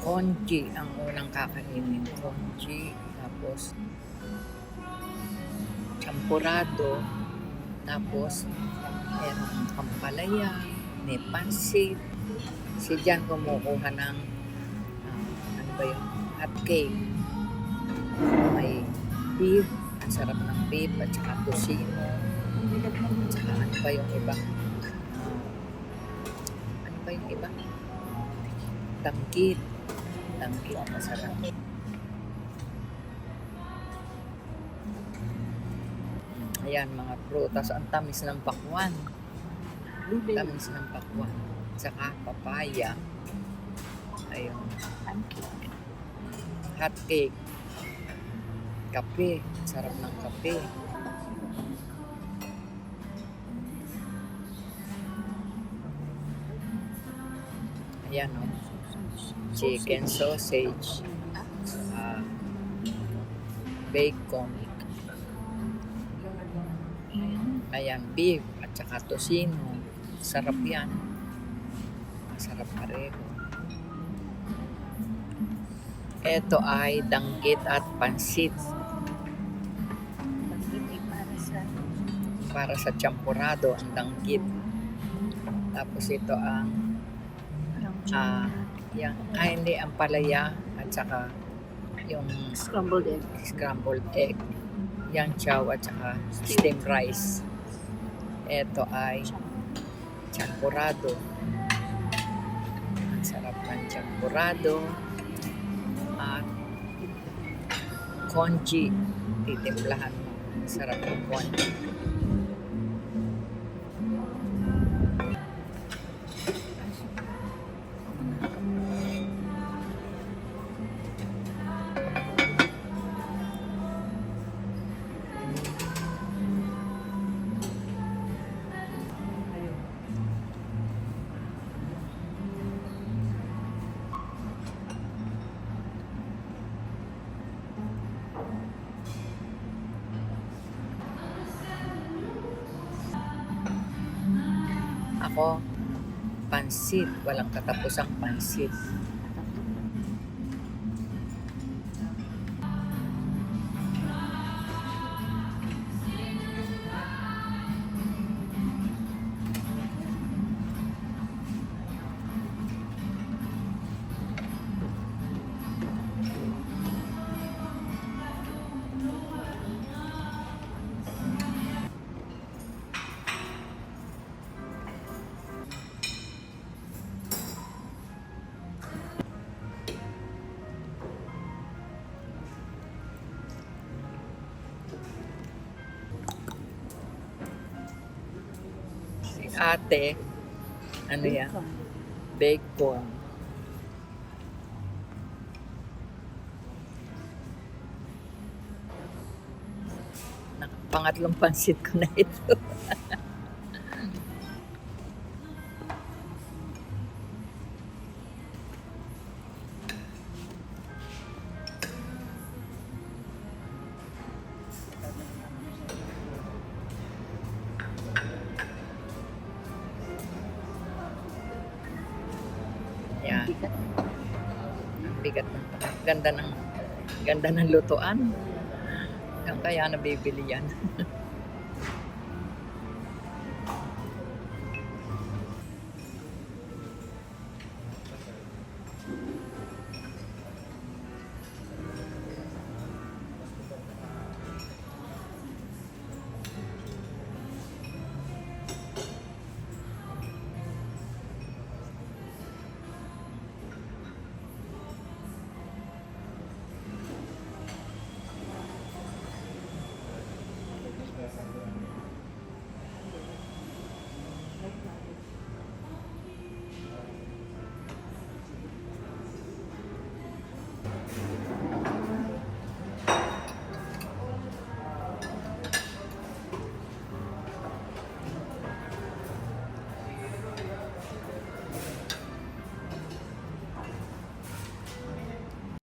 Congee ang unang kakainin. Congee, tapos champurado, tapos merong ampalaya, may pansit. Si Jan kumukuha ng ano ba yun? Hot cake. May beef, ang sarap ng beef at saka tocino. At saka ano pa yung iba? Ano pa yung iba? Danggit. Danggit, masarap. Ayan, mga prutas. Ang tamis ng pakwan. Tamis ng pakwan. Saka papaya. Ayun. Hot cake. Kape. Sarap ng kape. Ayan, o. Chicken sausage. Bacon. Ayan, beef at saka tocino. Sarap yan. Masarap pareho. Ito ay danggit at pansit. Para sa champurado ang danggit. Tapos ito ang hindi, ang palaya at saka yung Scrambled egg. Yang chow at saka steamed rice. Ito ay champurado. Ang sarap ng champurado. At congee. Titimplahan mo. Sarap ng congee. Ako, pansit. Walang katapusang pansit. Ate, ano yan? Bacon. Pangatlong pansit ko na ito. Yan. Ang bigat ng ganda ng lutuan. Kaya nabibili yan.